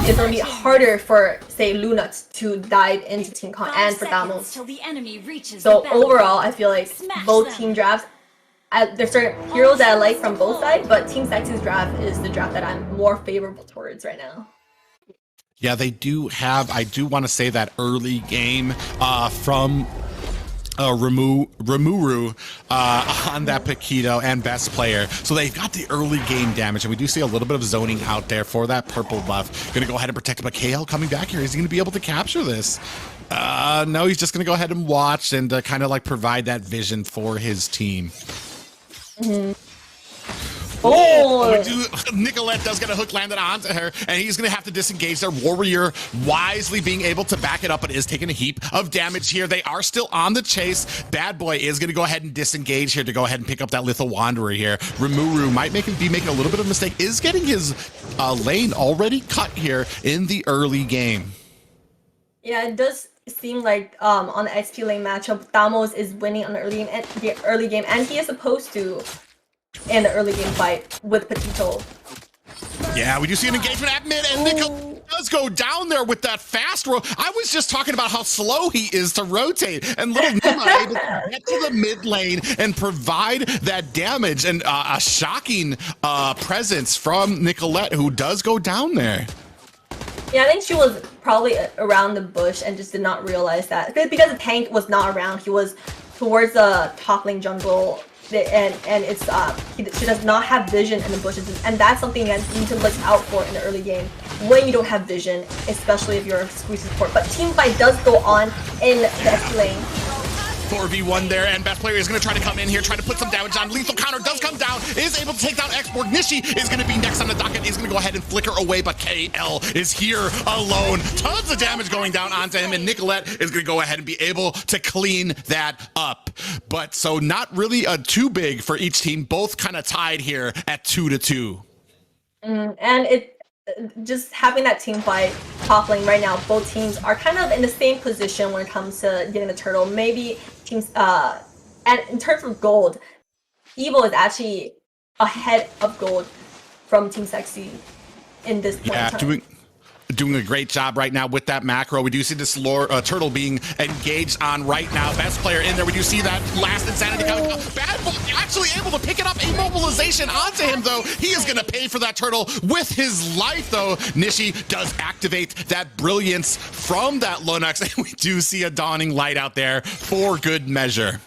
it's going to be harder for, say, Lunuts to dive into Team Con and for Damos. So overall, I feel like both team drafts, there's certain heroes that I like from both sides, but Team Sexi's draft is the draft that I'm more favorable towards right now. Yeah, they do have, I do want to say that early game from Rimuru on that Paquito and best player. So they've got the early game damage, and we do see a little bit of zoning out there for that purple buff. Going to go ahead and protect him. But KL coming back here. Is he going to be able to capture this? No, he's just going to go ahead and watch and kind of like provide that vision for his team. Nicolette does get a hook landed onto her, and he's going to have to disengage there. Warrior wisely being able to back it up, but is taking a heap of damage here. They are still on the chase. Bad Boy is going to go ahead and disengage here to go ahead and pick up that Lethal Wanderer here. Rimuru might be making a little bit of a mistake, is getting his lane already cut here in the early game. Yeah, it does seem like on the XP lane matchup, Thamos is winning on the early game, and he is supposed to in the early game fight with Petito. Yeah, we do see an engagement at mid, and Nico does go down there with that fast roll. I was just talking about how slow he is to rotate, and little Nima able to get to the mid lane and provide that damage, and a shocking presence from Nicolette, who does go down there. Yeah, I think she was probably around the bush and just did not realize that. Because the tank was not around, he was towards the top lane jungle, and it's she does not have vision in the bushes, and that's something that you need to look out for in the early game when you don't have vision, especially if you're a squeeze support. But team fight does go on in the XP lane. 4v1 there, and best player is going to try to come in here, try to put some damage on. Lethal counter does come down, is able to take down Xborg. Nishi is going to be next on the docket. He's going to go ahead and flicker away, but KL is here alone. Tons of damage going down onto him, and Nicolette is going to go ahead and be able to clean that up. But so not really too big for each team, both kind of tied here at 2-2. And it just having that team fight top lane right now, both teams are kind of in the same position when it comes to getting the turtle. Maybe teams, and in terms of gold, Evo is actually ahead of gold from Team Sexy in this point. Yeah, doing a great job right now with that macro. We do see this turtle being engaged on right now. Best player in there. We do see that last insanity coming. Bad Boy actually able to pick it up. Immobilization onto him, though. He is going to pay for that turtle with his life, though. Nishi does activate that brilliance from that Lunox, and we do see a dawning light out there for good measure.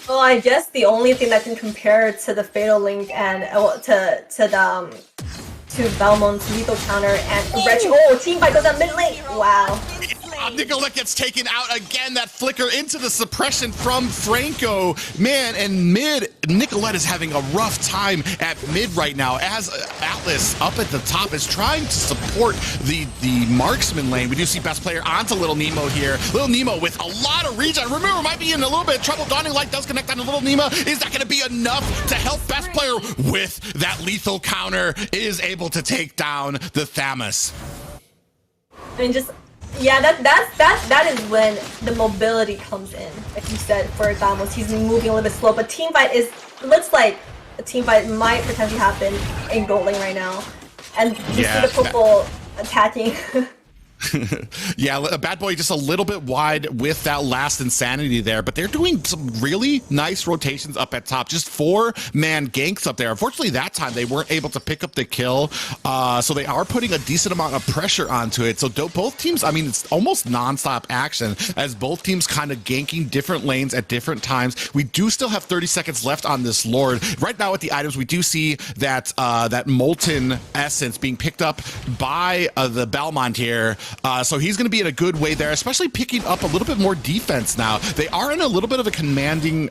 Well, I guess the only thing that can compare to the Fatal Link and to Belmont's lethal counter and Wretch. Oh, team fight goes down mid lane. Wow. Nicolette gets taken out again. That flicker into the suppression from Franco. Man, and mid, Nicolette is having a rough time at mid right now as Atlas up at the top is trying to support the marksman lane. We do see best player onto Little Nemo here. Little Nemo with a lot of regen. Remember, might be in a little bit of trouble. Dawning Light does connect on Little Nemo. Is that going to be enough to help best player with that lethal counter? Is able to take down the Thamus. I mean, just yeah, that is when the mobility comes in. Like you said, for Thamos, he's moving a little bit slow, but team fight looks like a team fight might potentially happen in gold lane right now, and you see the purple attacking. Yeah, Bad Boy just a little bit wide with that last insanity there, but they're doing some really nice rotations up at top. Just 4-man ganks up there. Unfortunately, that time they weren't able to pick up the kill, so they are putting a decent amount of pressure onto it. So both teams, I mean, it's almost nonstop action as both teams kind of ganking different lanes at different times. We do still have 30 seconds left on this Lord. Right now with the items, we do see that that Molten Essence being picked up by the Belmont here. So he's going to be in a good way there, especially picking up a little bit more defense now. They are in a little bit of a commanding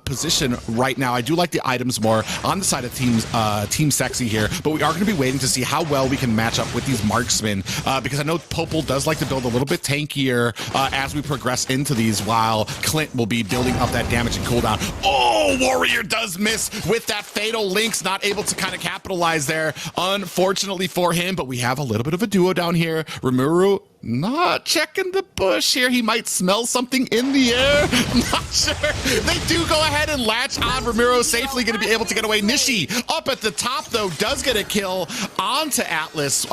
position right now. I do like the items more on the side of Team Sexy here, but we are going to be waiting to see how well we can match up with these marksmen because I know Popel does like to build a little bit tankier as we progress into these, while Clint will be building up that damage and cooldown. Oh, Warrior does miss with that Fatal Links, not able to kind of capitalize there, unfortunately for him, but we have a little bit of a duo down here. Rimuru Rimuru not checking the bush here. He might smell something in the air. Not sure. They do go ahead and latch on. Rimuru safely going to be able to get away. Nishi up at the top, though, does get a kill onto Atlas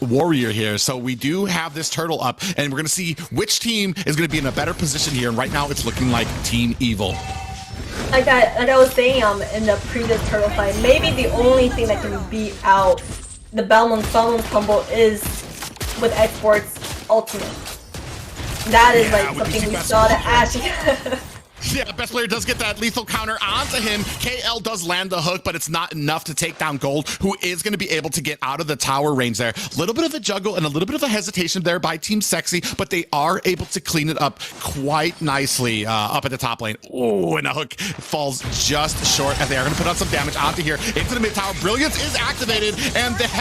Warrior here. So we do have this turtle up, and we're going to see which team is going to be in a better position here. And right now, it's looking like Team Evil. Like I was saying in the previous turtle fight, maybe the only thing that can beat out the Belmont combo is with Export's ultimate. That is like something we saw that actually. Yeah, best player does get that lethal counter onto him. KL does land the hook, but it's not enough to take down Gold, who is going to be able to get out of the tower range there. A little bit of a juggle and a little bit of a hesitation there by Team Sexy, but they are able to clean it up quite nicely up at the top lane. Oh, and the hook falls just short as they are going to put on some damage onto here. Into the mid tower. Brilliance is activated, and that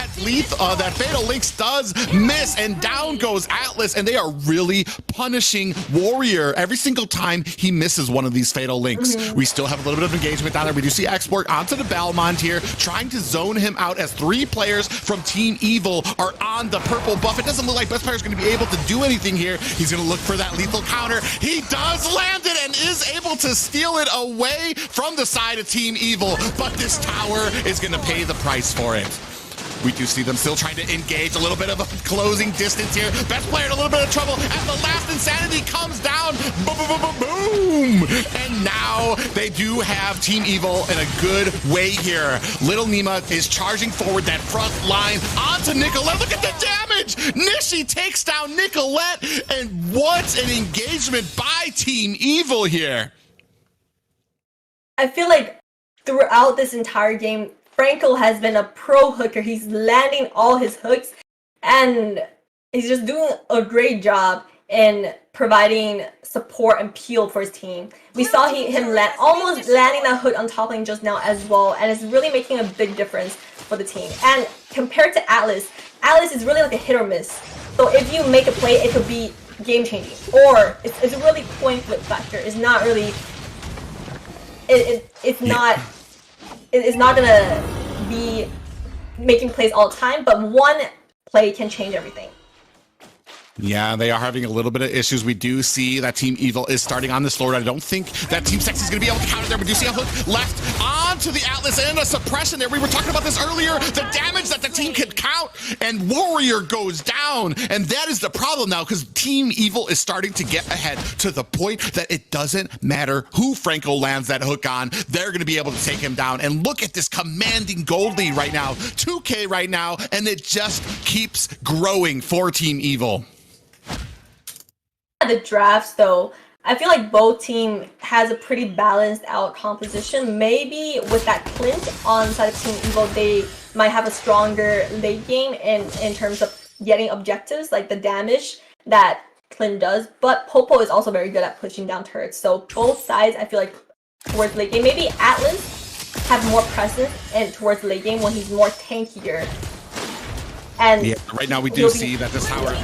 that Fatal Links does miss, and down goes Atlas, and they are really punishing Warrior every single time he misses one of these Fatal Links. We still have a little bit of engagement down there. We do see Export onto the Balmond here, trying to zone him out as 3 players from Team Evil are on the purple buff. It doesn't look like best player is going to be able to do anything here. He's going to look for that lethal counter. He does land it and is able to steal it away from the side of Team Evil, but this tower is going to pay the price for it. We do see them still trying to engage, a little bit of a closing distance here. Best player in a little bit of trouble as the last insanity comes down. Boom, boom, boom, boom, boom. And now they do have Team Evil in a good way here. Little Nima is charging forward that front line onto Nicolette. Look at the damage. Nishi takes down Nicolette, and what an engagement by Team Evil here. I feel like throughout this entire game, Frankel has been a pro hooker. He's landing all his hooks, and he's just doing a great job in providing support and peel for his team. We saw him almost landing that hook on top lane just now as well, and it's really making a big difference for the team. And compared to Atlas, Atlas is really like a hit or miss. So if you make a play, it could be game changing, or it's a really coin flip factor. It's not really. It's not gonna be making plays all the time, but one play can change everything. Yeah, they are having a little bit of issues. We do see that Team Evil is starting on this floor. I don't think that Team Sexy is going to be able to counter there. We do see a hook left onto the Atlas and a suppression there. We were talking about this earlier. The damage that the team can count, and Warrior goes down. And that is the problem now, because Team Evil is starting to get ahead to the point that it doesn't matter who Franco lands that hook on. They're going to be able to take him down. And look at this commanding gold lead right now. 2K right now, and it just keeps growing for Team Evil. The drafts, though, I feel like both team has a pretty balanced out composition. Maybe with that Clint on side of Team Evil, they might have a stronger late game in terms of getting objectives, like the damage that Clint does. But Popo is also very good at pushing down turrets. So both sides, I feel like towards late game, maybe Atlas have more presence and towards late game when he's more tankier. And yeah, right now we do see that this tower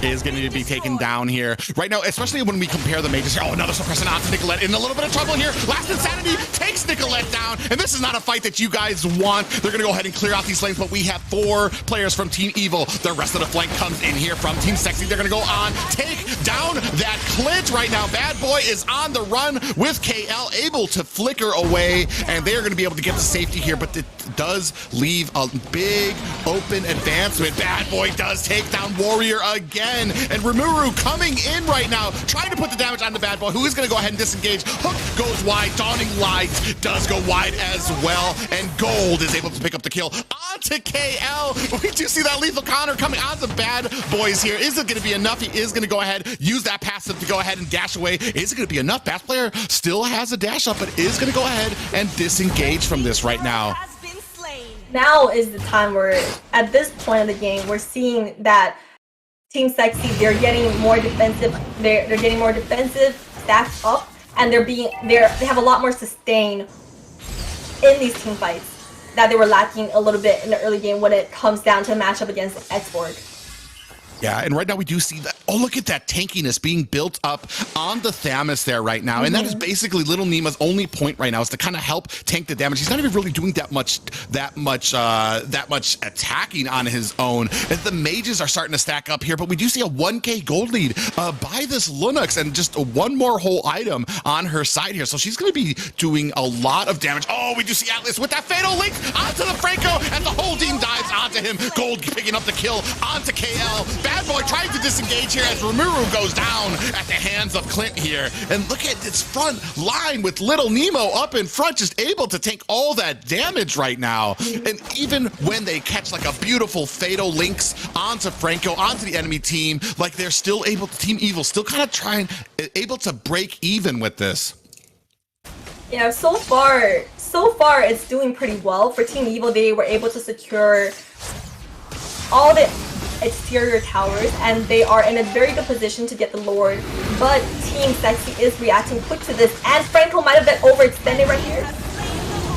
is going to be taken down here. Right now, especially when we compare the mages here. Oh, another suppression onto Nicolette. In a little bit of trouble here. Last Insanity takes Nicolette down. And this is not a fight that you guys want. They're going to go ahead and clear out these lanes, but we have 4 players from Team Evil. The rest of the flank comes in here from Team Sexy. They're going to go on, take down that Clint right now. Bad Boy is on the run with KL, able to flicker away, and they're going to be able to get to safety here, but it does leave a big open advancement. Bad Boy does take down Warrior again. And Rimuru coming in right now, trying to put the damage on the Bad Boy, who is going to go ahead and disengage. Hook goes wide. Dawning Light does go wide as well. And Gold is able to pick up the kill onto KL. We do see that lethal counter coming on the Bad Boys here. Is it going to be enough? He is going to go ahead, use that passive to go ahead and dash away. Is it going to be enough? Bass player still has a dash up, but is going to go ahead and disengage from this right now. Now is the time where, at this point of the game, we're seeing that Team Sexy, they're getting more defensive. They're getting more defensive, stacked up, and they have a lot more sustain in these team fights that they were lacking a little bit in the early game when it comes down to a matchup against Xborg. Yeah, and right now we do see that. Oh, look at that tankiness being built up on the Thamus there right now. And that is basically Little Nima's only point right now, is to kind of help tank the damage. He's not even really doing that much attacking on his own. As the mages are starting to stack up here, but we do see a 1k gold lead by this Lunux, and just one more whole item on her side here. So she's going to be doing a lot of damage. Oh, we do see Atlas with that fatal link onto the Franco, and the whole team dives onto him. Gold picking up the kill onto KL. Bad Boy trying to disengage here as Rimuru goes down at the hands of Clint here. And look at this front line with Little Nemo up in front, just able to take all that damage right now. And even when they catch like a beautiful fatal links onto Franco, onto the enemy team, like they're still able to, Team Evil still kind of able to break even with this. Yeah, so far it's doing pretty well. For Team Evil, they were able to secure all the exterior towers, and they are in a very good position to get the Lord. But Team Sexy is reacting quick to this, and Franco might have been overextended right here.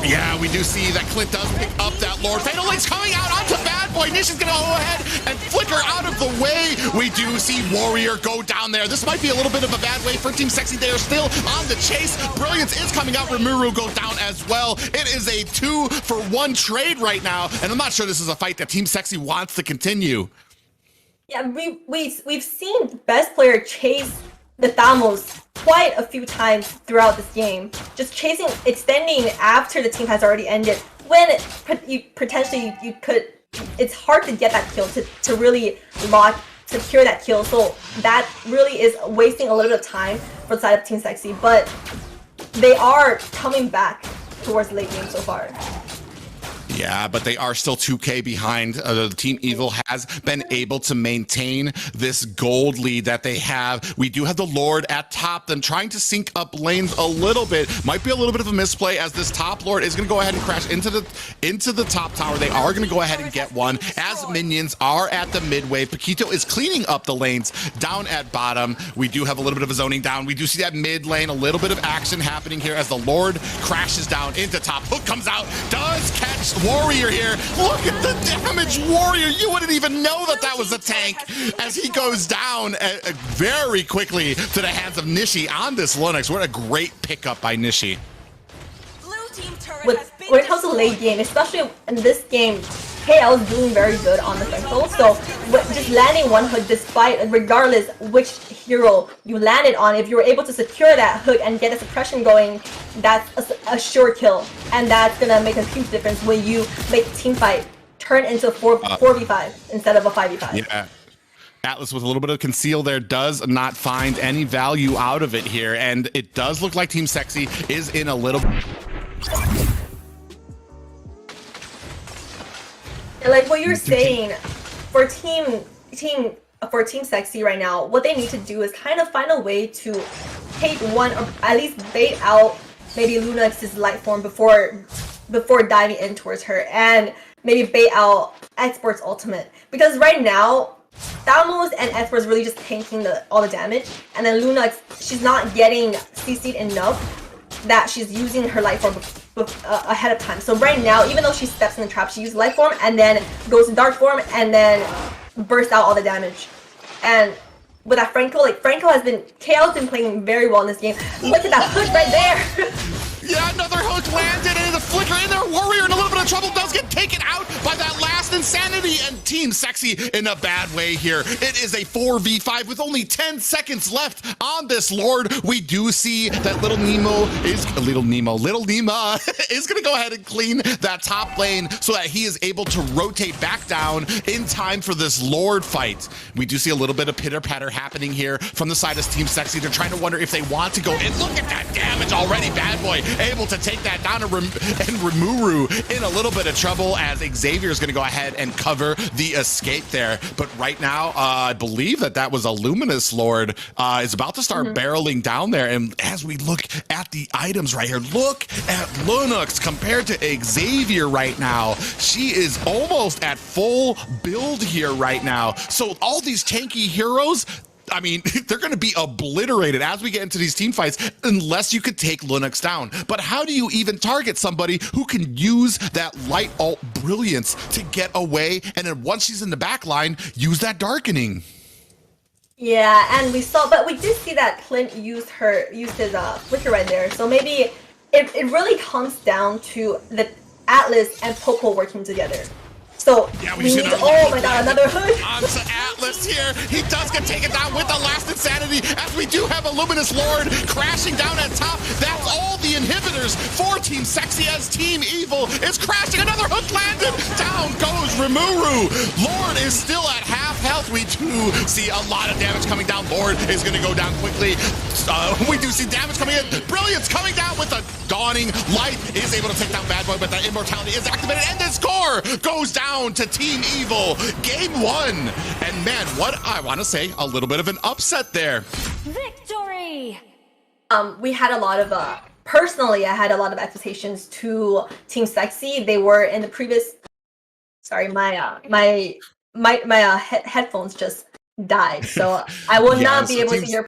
Yeah, we do see that Clint does pick up that Lord. Fatal Link's coming out onto Bad Boy. Nish is going to go ahead and flicker out of the way. We do see Warrior go down there. This might be a little bit of a bad way for Team Sexy. They are still on the chase. Brilliance is coming out. Rimuru goes down as well. It is a 2-for-1 trade right now, and I'm not sure this is a fight that Team Sexy wants to continue. Yeah, we've seen best player chase the Thamos quite a few times throughout this game. Just chasing, extending after the team has already ended. When you could, it's hard to get that kill, to really secure that kill. So that really is wasting a little bit of time for the side of Team Sexy. But they are coming back towards the late game so far. Yeah, but they are still 2k behind. Team Evil has been able to maintain this gold lead that they have. We do have the Lord at top, then trying to sync up lanes a little bit. Might be a little bit of a misplay, as this top Lord is going to go ahead and crash into the top tower. They are going to go ahead and get one, as minions are at the midway. Paquito is cleaning up the lanes down at bottom. We do have a little bit of a zoning down. We do see that mid lane, a little bit of action happening here as the Lord crashes down into top. Hook comes out, does catch Warrior here. Look at the damage. Warrior, you wouldn't even know that that was a tank, as he goes down very quickly to the hands of Nishi on this Linux. What a great pickup by Nishi. When it comes to late game, especially in this game, KL is doing very good on the Franco. So just landing one hook, despite, regardless which hero you landed on, if you were able to secure that hook and get a suppression going, that's a sure kill. And that's gonna make a huge difference when you make team fight turn into a 4v5 instead of a 5v5. Yeah. Atlas with a little bit of conceal there does not find any value out of it here, and it does look like Team Sexy is in a little. Like what you're saying, for Team Sexy right now, what they need to do is kind of find a way to take one, or at least bait out maybe Lunax's light form before diving in towards her, and maybe bait out Export's ultimate. Because right now, Thamos and Export is really just tanking all the damage, and then Lunax, she's not getting CC'd enough that she's using her light form ahead of time. So right now, even though she steps in the trap, she uses light form and then goes to dark form and then bursts out all the damage. And with that Franco, KL's been playing very well in this game. Look at that hook right there. Yeah, another hook landed, and the flicker in there. Warrior in a little bit of trouble, does get taken out by that last insanity, and Team Sexy in a bad way here. It is a 4v5 with only 10 seconds left on this Lord. We do see that Little Nemo is gonna go ahead and clean that top lane so that he is able to rotate back down in time for this Lord fight. We do see a little bit of pitter patter happening here from the side of Team Sexy. They're trying to wonder if they want to go in. Look at that damage already. Bad Boy able to take that down, and Rimuru in a little bit of trouble, as Xavier is going to go ahead and cover the escape there. But right now, I believe that was a Luminous Lord is about to start barreling down there. And as we look at the items right here, look at Lunux compared to Xavier right now. She is almost at full build here right now. So all these tanky heroes, I mean, they're going to be obliterated as we get into these team fights unless you could take Linux down. But how do you even target somebody who can use that light alt brilliance to get away, and then once she's in the back line, use that darkening? Yeah, and but we did see that Clint used his flicker right there. So maybe it really comes down to the Atlas and Popo working together. So Yeah, we need. Oh my god, another hood! Onto Atlas here. He does get taken down with the last insanity, as we do have a Luminous Lord crashing down at top. That's all the inhibitors for Team Sexy, as Team Evil is crashing. Another hook landed. Down goes Rimuru. Lord is still at half health. We do see a lot of damage coming down. Lord is going to go down quickly. We do see damage coming in. Brilliance coming down with a dawning light. Is able to take down Bad Boy, but the immortality is activated, and the score goes down to Team Evil. Game 1. And man, what I want to say, a little bit of an upset there. Victory! We had a lot of personally, I had a lot of expectations to Team Sexy. They were in the previous. Sorry, my headphones just died, so I will not be able to hear